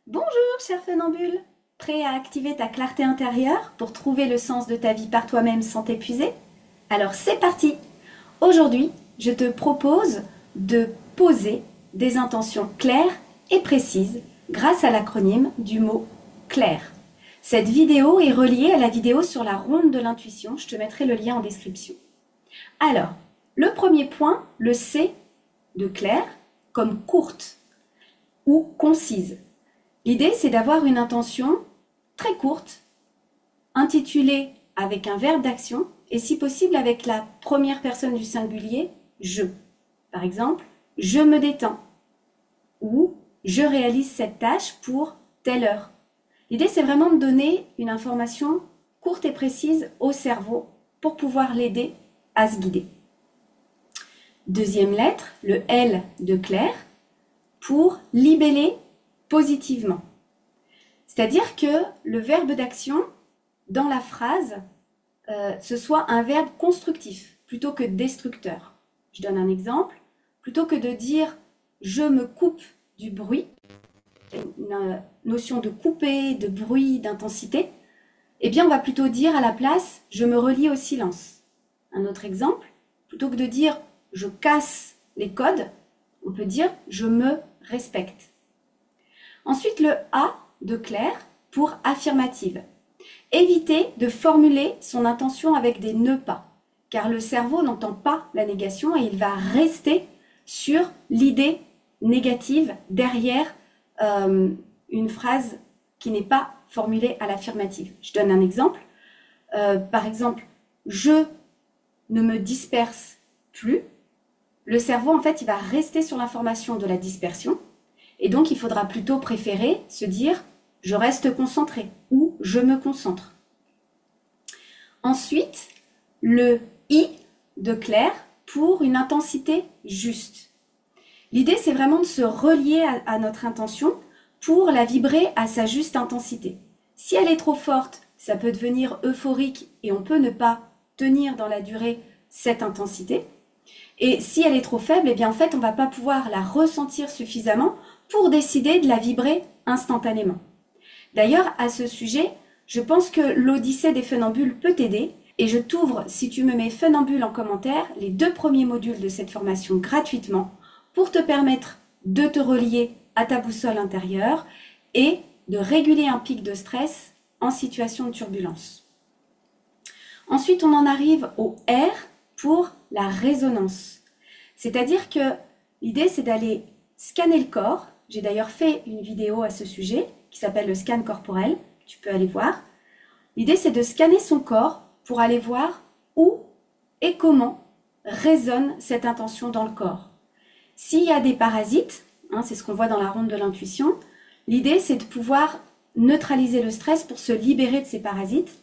Bonjour, cher funambule! Prêt à activer ta clarté intérieure pour trouver le sens de ta vie par toi-même sans t'épuiser? Alors c'est parti! Aujourd'hui, je te propose de poser des intentions claires et précises grâce à l'acronyme du mot clair. Cette vidéo est reliée à la vidéo sur la ronde de l'intuition. Je te mettrai le lien en description. Alors, le premier point, le C de clair, comme courte ou concise. L'idée, c'est d'avoir une intention très courte, intitulée avec un verbe d'action et si possible avec la première personne du singulier, je. Par exemple, je me détends ou je réalise cette tâche pour telle heure. L'idée, c'est vraiment de donner une information courte et précise au cerveau pour pouvoir l'aider à se guider. Deuxième lettre, le L de clair, pour libeller positivement. C'est-à-dire que le verbe d'action dans la phrase, ce soit un verbe constructif plutôt que destructeur. Je donne un exemple. Plutôt que de dire « je me coupe du bruit », une notion de couper, de bruit, d'intensité, eh bien on va plutôt dire à la place « je me relie au silence ». Un autre exemple, plutôt que de dire « je casse les codes », on peut dire « je me respecte ». Ensuite, le A de clair pour affirmative. Éviter de formuler son intention avec des ne pas, car le cerveau n'entend pas la négation et il va rester sur l'idée négative derrière une phrase qui n'est pas formulée à l'affirmative. Je donne un exemple. Par exemple, je ne me disperse plus. Le cerveau, en fait, il va rester sur l'information de la dispersion. Et donc, il faudra plutôt préférer se dire « je reste concentré » ou « je me concentre ». Ensuite, le « i » de clair pour une intensité juste. L'idée, c'est vraiment de se relier à notre intention pour la vibrer à sa juste intensité. Si elle est trop forte, ça peut devenir euphorique et on peut ne pas tenir dans la durée cette intensité. Et si elle est trop faible, eh bien en fait, on ne va pas pouvoir la ressentir suffisamment pour décider de la vibrer instantanément. D'ailleurs, à ce sujet, je pense que l'Odyssée des funambules peut t'aider et je t'ouvre, si tu me mets funambule en commentaire, les 2 premiers modules de cette formation gratuitement pour te permettre de te relier à ta boussole intérieure et de réguler un pic de stress en situation de turbulence. Ensuite, on en arrive au R pour la résonance. C'est-à-dire que l'idée, c'est d'aller scanner le corps. J'ai d'ailleurs fait une vidéo à ce sujet qui s'appelle le scan corporel. Tu peux aller voir. L'idée, c'est de scanner son corps pour aller voir où et comment résonne cette intention dans le corps. S'il y a des parasites, c'est ce qu'on voit dans la ronde de l'intuition, l'idée, c'est de pouvoir neutraliser le stress pour se libérer de ces parasites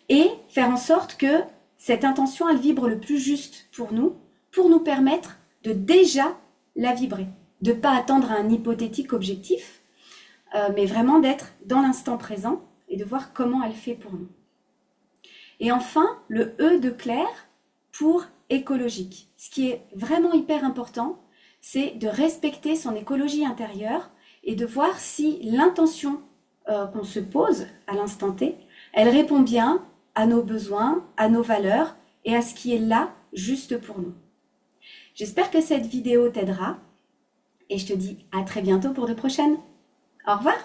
et faire en sorte que cette intention, elle vibre le plus juste pour nous permettre de déjà la vibrer, de ne pas attendre un hypothétique objectif, mais vraiment d'être dans l'instant présent et de voir comment elle fait pour nous. Et enfin, le E de clair pour écologique. Ce qui est vraiment hyper important, c'est de respecter son écologie intérieure et de voir si l'intention qu'on se pose à l'instant T, elle répond bien à nos besoins, à nos valeurs et à ce qui est là juste pour nous. J'espère que cette vidéo t'aidera et je te dis à très bientôt pour de prochaines. Au revoir!